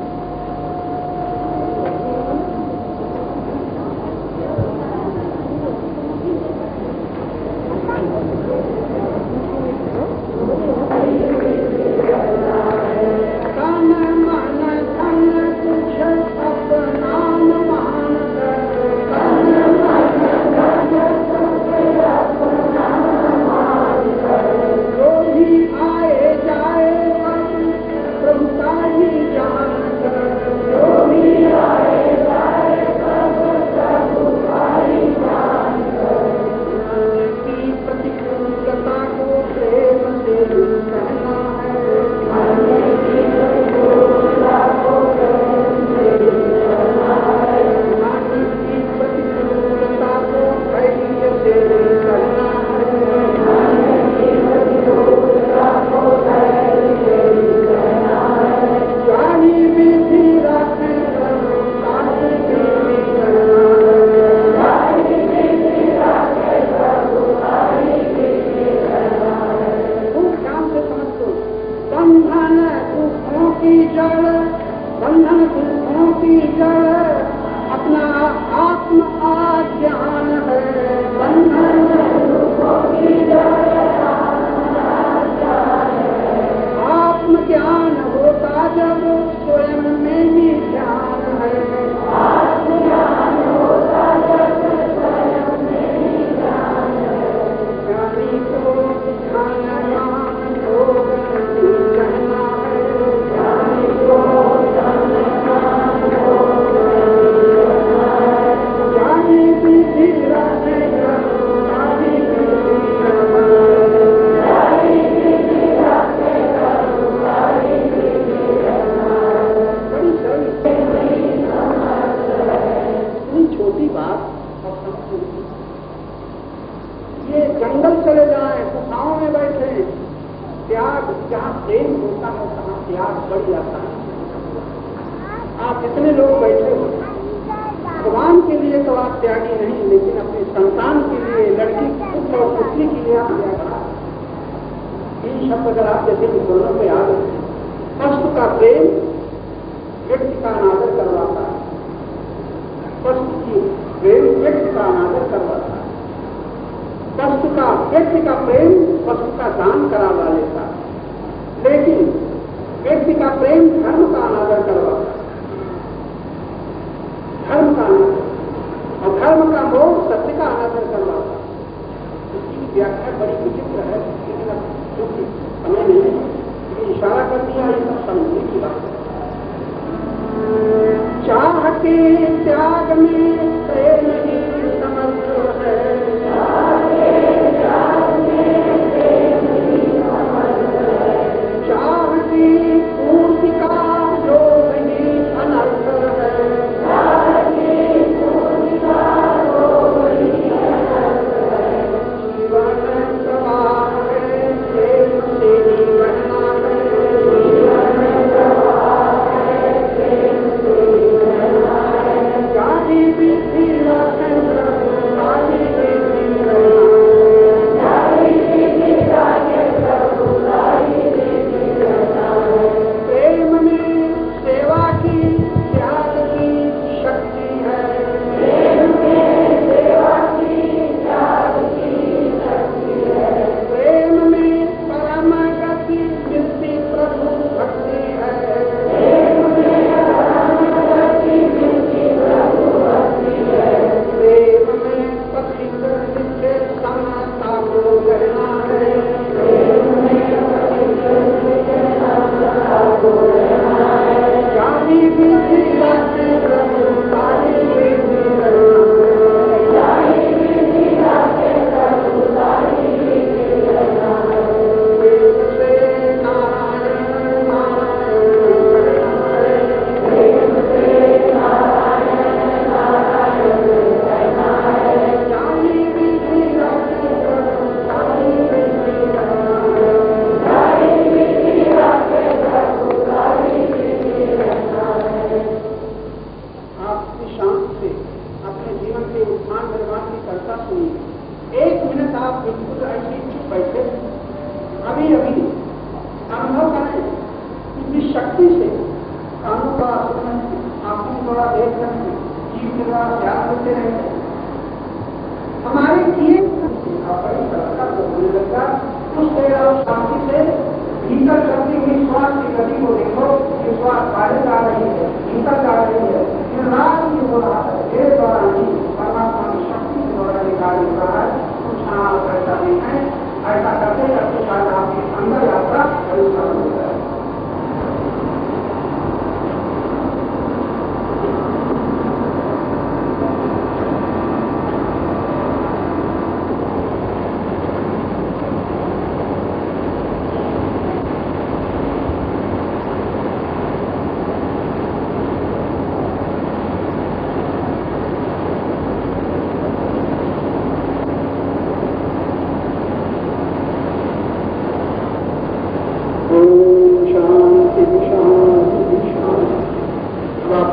व्यक्ति का प्रेम वस्तु का दान करावा लेता, लेकिन व्यक्ति का प्रेम धर्म का अनादर करवाता, धर्म का अनादर, और धर्म का मोह सत्य का अनादर करवाता। इसकी व्याख्या बड़ी विचित्र है, लेकिन अब क्योंकि समय नहीं है, ये इशारा कर दिया, ये सब समझने की बात है। चाह के त्याग में प्रेम ही समर्थ है, चाह की पूर्ति का जो ही अनर्थ है, जीवन प्रवाह है प्रेम से ही बहना है, गाड़ी भी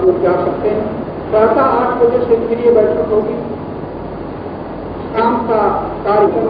ओर जा सकते हैं। प्रातः 8 बजे से फिर ये बैठक होगी। शाम का कार्यक्रम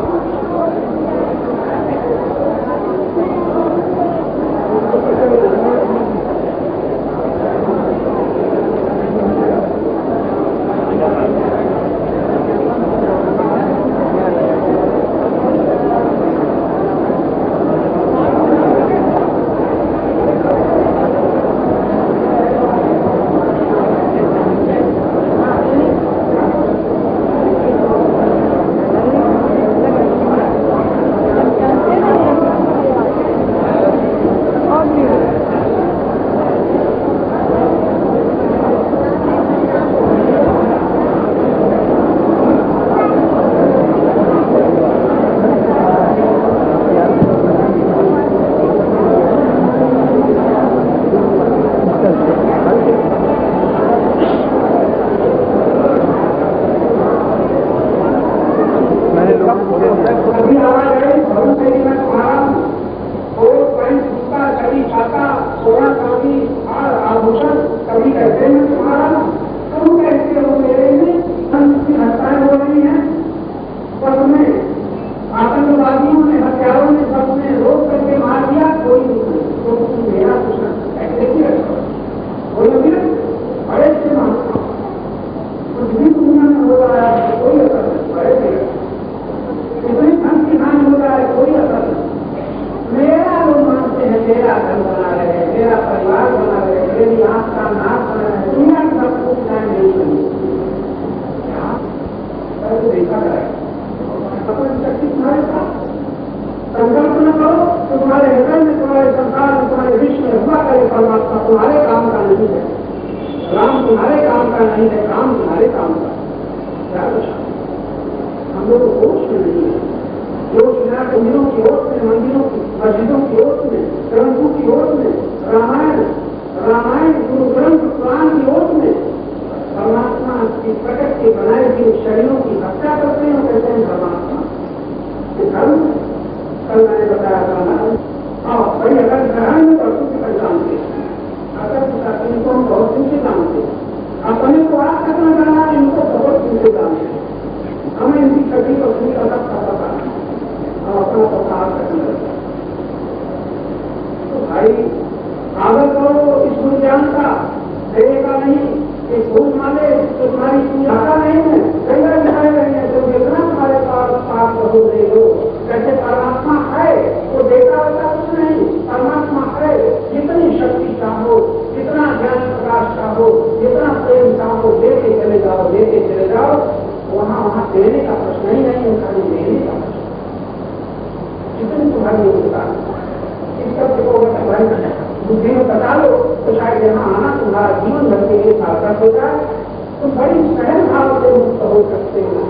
संकल्पना करो तो तुम्हारे हृदय में, तुम्हारे संसार में, तुम्हारे विश्व में हुआ करे परमात्मा तुम्हारे काम का नहीं है, राम तुम्हारे काम का नहीं है, राम तुम्हारे काम का। क्या हम लोग होश में नहीं है, जोश बिना मंदिरों की ओर में, मंदिरों की मस्जिदों की ओर में, ग्रंथों की ओर में, रामायण गुरु ग्रंथ पुराण की ओर में परमात्मा की प्रकट के बनाए हुए शरीरों की हत्या करते हैं, कहते हैं परमात्मा धर्म। कल मैंने बताया था ना, हाँ भाई अगर ग्रहण में वर्षों की पहचान थे, अगर इनको हम बहुत दिन से जानते, अपने को आज खत्म करना है, इनको बहुत दिन से जानते, हमें इनकी छवि और अपनी अलग का पता है, हम अपना प्रसार करने लगते। तो भाई आदर करो इस विज्ञान का, देगा नहीं कि फूल माले तो तुम्हारी पूजा नहीं है, कई बार दिखाए गए हैं, तो जितना तुम्हारे पास हो दे दो। जैसे परमात्मा है वो देता होता कुछ नहीं, परमात्मा है, जितनी शक्ति चाहो, जितना ज्ञान प्रकाश चाहो, जितना प्रेम चाहो, देते चले जाओ, देते चले जाओ। वहाँ देने का प्रश्न ही नहीं है, खाली देने का प्रश्न। जितनी तुम्हारी योग्यता इस सब को भाई बुद्धि में बता लो तो शायद यहाँ आना तुम्हारा जीवन भर के लिए सार्थक हो जाए। तुम बड़ी सहज भाव से मुक्त हो सकते हो,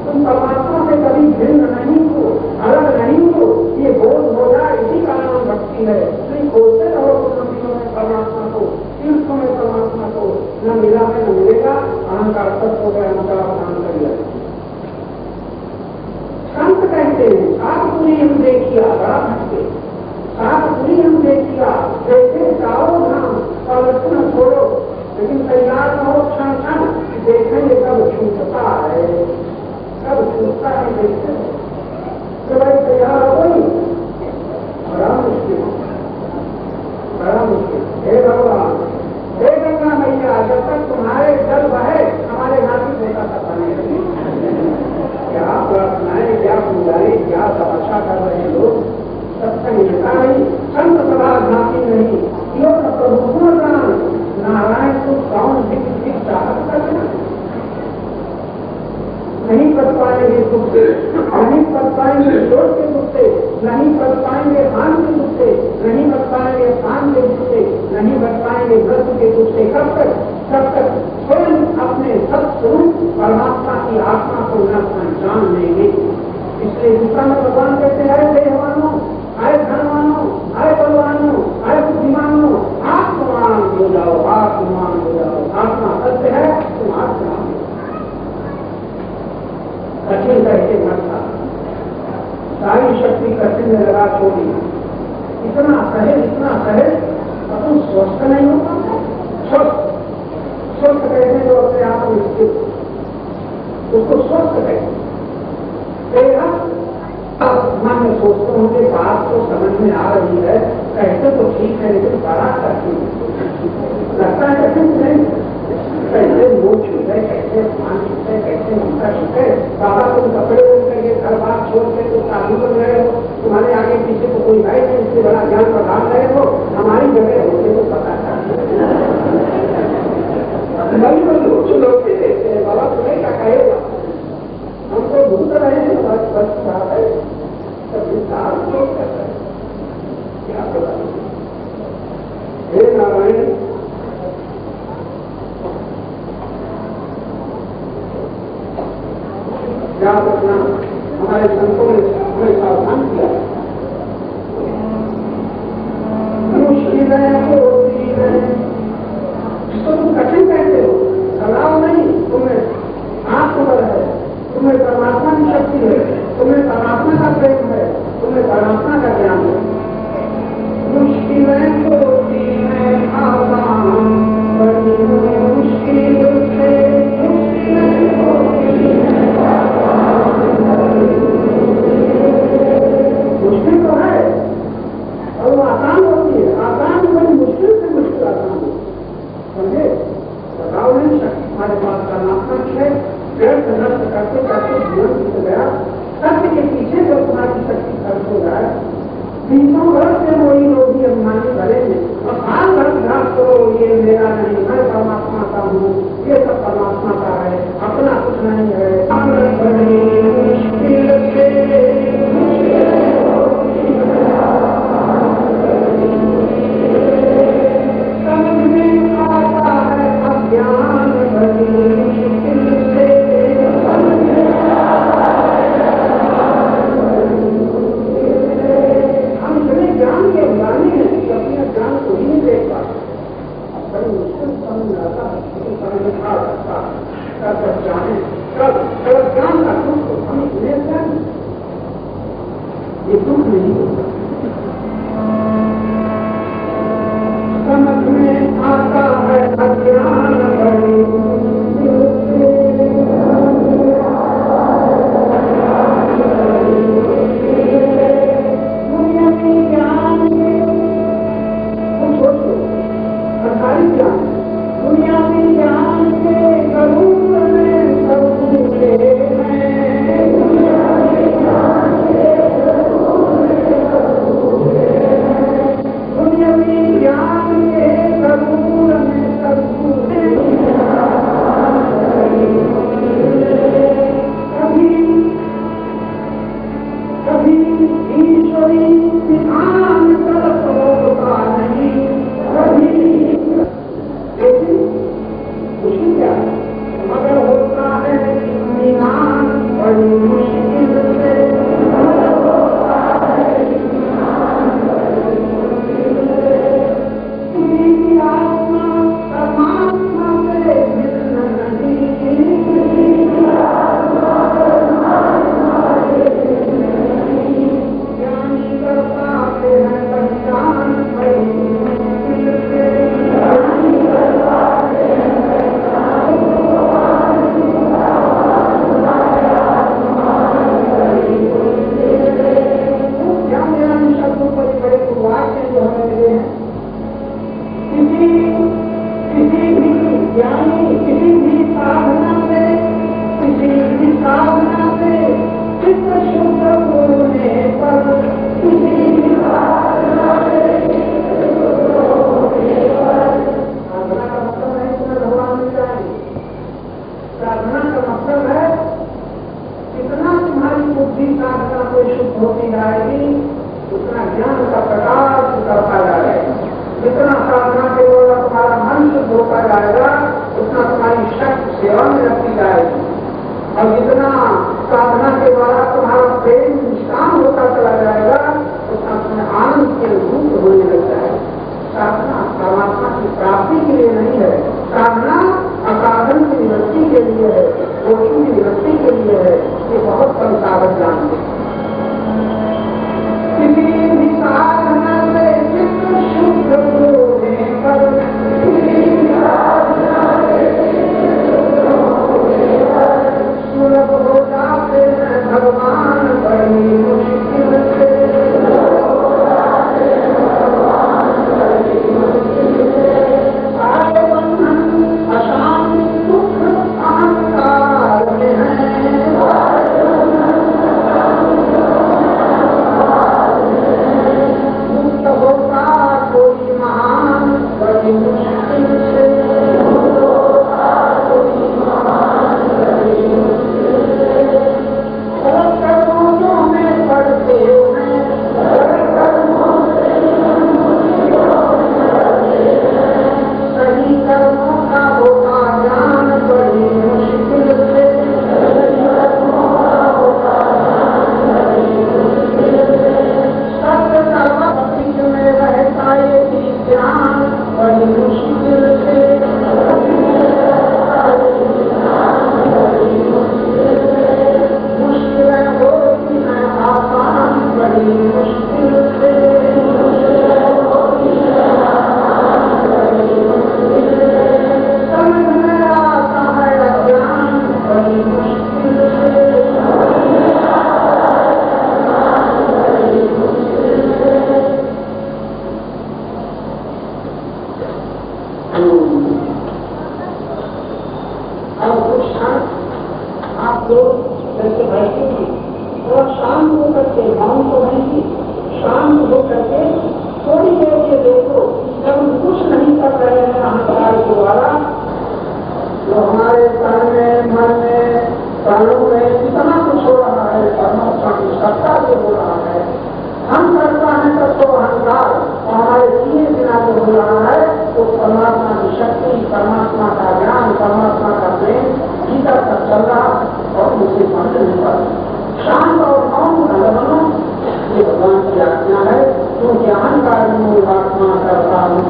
तुम परमात्मा से कभी भिन्न नहीं हो, अलग नहीं हो, ये बोध हो जाए, इसी का नाम भक्ति है। नहीं खोजते रहो नदियों में परमात्मा को, तीर्थों में परमात्मा को, न मिला है न मिलेगा, अहंकार तत्व हो गया, अहंकार अपमान कर लिया। संत कहते हैं सात पूरी हम देखिया, बड़ा भटके, सात पूरी हम देखिया, देखे जाओ धाम, प्रदर्शन छोड़ो, लेकिन तैयार न हो क्षण क्षण देखेंगे कब छूटता है, कब छूटता है देखते हैं। तो भाई तैयार हो गई, बड़ा मुश्किल, बड़ा मुश्किल। हे भगवान, हे गंगा मैया, जब तक तुम्हारे जल बहे हमारे घाटी होता पता नहीं। क्या प्रार्थनाएं, क्या पूजाएं, क्या तपस्या कर रहे हैं लोग, सत्संग मिलता नहीं, संत सभा घाटी नहीं, योग प्रभु गुणगान, नारायण को कौन दिख चाहत करना, नहीं कर पाएंगे दुख से, नहीं कर पाएंगे चोट के दुख से, नहीं कर पाएंगे हान के दुख से, नहीं कर पाएंगे स्थान के दुख से, नहीं कर पाएंगे व्रत के दुख से। कब तक? जब तक स्वयं अपने सत्स्वरूप परमात्मा की आत्मा को न पहचान लेंगे। इसलिए दूसरा में भगवान कहते हैं, देहवानों, आए धनवानों, आए बलवानों, आए बुद्धिमानों, आत्मवान हो जाओ, आत्मवान हो जाओ। आत्मा सत्य है, तुम आत्मा कठिन कहते भरता, सारी शक्ति कठिन में लगा छोड़ी, इतना सहज और तुम स्वस्थ नहीं हो पाते। स्वस्थ अर्थ है। मन में सोचते होंगे बात तो समझ में आ रही है, कहते तो ठीक है लेकिन बड़ा कठिन लगता है, कठिन नहीं। कैसे मुंह छूटे, कैसे मान छूटे, कैसे ममता छूटे। बाबा तुम कपड़े करके घर बार छोड़ के तुम साधु बन रहे हो, तुम्हारे आगे पीछे तो कोई है नहीं, इससे बड़ा ज्ञान प्रदान रहे हो, हमारी जगह होते तो पता लोग भी देखते हैं बाबा तुम्हें क्या कहेगा, हम तो भूल रहे हैं बस बात है, क्या पता। हे नारायण, याद रखना हमारे संतों ने हमें सावधान किया, मुश्किलें होती है जिसको तुम कठिन कहते हो, तनाव नहीं, तुम्हें आत्मबल है, तुम्हें परमात्मा की शक्ति है, तुम्हें परमात्मा का प्रेम है, तुम्हें परमात्मा का ज्ञान है। मुश्किलें होती है आसान, बड़ी मुश्किल से मुश्किलें होती है। मुश्किल तो है और वो आसान होती है, आसान बड़ी मुश्किल से मुश्किल आसान है, समझे। बताओ नहीं शक्ति हमारे पास परमात्मा की है, व्यर्थ नष्ट करते करते जीवन बीत गया, सत्य के पीछे जो तुम्हारी शक्ति खर्च हो जाए, 300 वर्ष से वही रोगी अभिमानी करेंगे और साल भर अभ्यास करो, ये मेरा नहीं, मैं परमात्मा का हूँ, ये सब परमात्मा का है, अपना कुछ नहीं है। समझ में आता है अज्ञान बड़ी मुश्किल से, हम इतने ज्ञान के अभिमानी हैं कि अपने ज्ञान को ही नहीं देख पाते, बड़ी मुश्किल समझ में आता है, लेकिन समझ में आ सकता है। कब जाने कब ज्ञान का दुख हम इतने ज्ञान, ये दुख नहीं होता। समझ में आता है अज्ञान बड़ी मुश्किल से, दुनिया में ज्ञान के तुम सोचो, सरकारी ज्ञान, दुनिया में ज्ञान के करूर में सब भूले हैं, दुनिया में ज्ञान के करूर में सब भूले हैं, दुनिया में ज्ञान के करूर में सब भूले हैं। कभी ईश्वरी विधान तरफ होता नहीं, कभी लेकिन मुश्किल क्या है, मगर होता है इत्मीनान बड़ी मुश्किल से, मगर होता है इत्मीनान बड़ी मुश्किल से। किसी की आत्मा परमात्मा से मिलना नहीं, किसी की आत्मा परमात्मा से मिलना नहीं, ज्ञानी कर पाते हैं पहचान बड़ी मुश्किल से, ज्ञानी कर पाते हैं पहचान बड़ी मुश्किल से। ज्ञान ज्ञान शब्दों पर बड़े वाक्य जो हमें मिले हैं, किसी भी ज्ञानी किसी भी साधना से, किसी भी साधना से चित्त शुद्ध होने पर, किसी भी साधना से चित्त शुद्ध होने पर, साधना का मतलब है तुम्हें भगवान मिल जाएंगे। साधना का मतलब है कितना तुम्हारी बुद्धि साधना को शुद्ध होती जाएगी, उतना ज्ञान का प्रकाश करता जाएगा। जितना साधना के द्वारा तुम्हारा मन शुद्ध होता जाएगा, उतना तुम्हारी शक्ति सेवा में रखती जाएगी, और जितना साधना के द्वारा तुम्हारा प्रेम निष्काम होता चला जाएगा, उतना तुम्हें आनंद के अनुभूत होने लग जाएगा। साधना परमात्मा की प्राप्ति के लिए नहीं है, साधना असाधन की निवृत्ति के लिए है, दोषों की निवृत्ति के लिए है। ये बहुत कम साधन जानते हैं। किसी भी साधना से चित्त शुद्ध होने पर, किसी भी साधना से चित्त शुद्ध होने पर सुलभ हो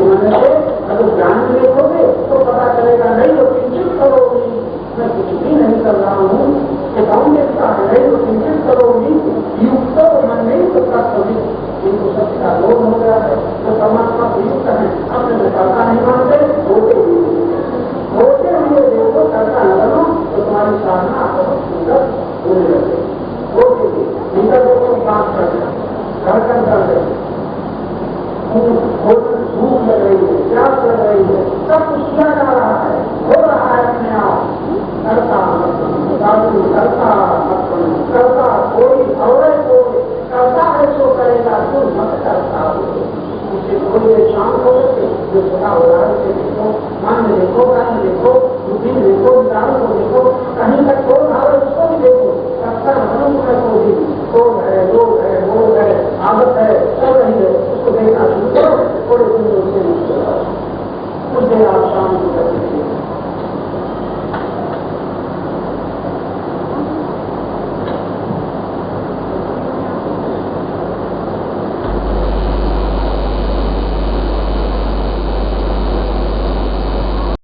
मन से अगर ज्ञान में देखोगे तो पता चलेगा नहीं तो किंचित करोगी, मैं कुछ भी नहीं कर रहा हूँ, एकाउंट लिखता है नहीं तो किंचित करोगी, युक्त मन नहीं तो तत्व इनको सत्य का लोभ हो गया है, तो परमात्मा युक्त है, अपने में कर्ता नहीं मानते, होते हुए देखो कर्ता न बनो तो तुम्हारी साधना बहुत सुंदर होने लगे। होते हुए भीतर देखो बात कर रहे, धड़कन कर रहे, भूख लग रही है, प्यास लग रही है, सब कुछ किया जा रहा है, हो रहा है अपने आप। करता साधु करता करता कोई और कोई करता है सो करेगा, तू मत करता हो। उसे थोड़ी देर शांत हो गए जो थोड़ा उदाहरण से देखो, मन में देखो, कान में देखो, बुद्धि में देखो, विचारों को देखो, कहीं तक कोई भाव उसको भी देखो, करता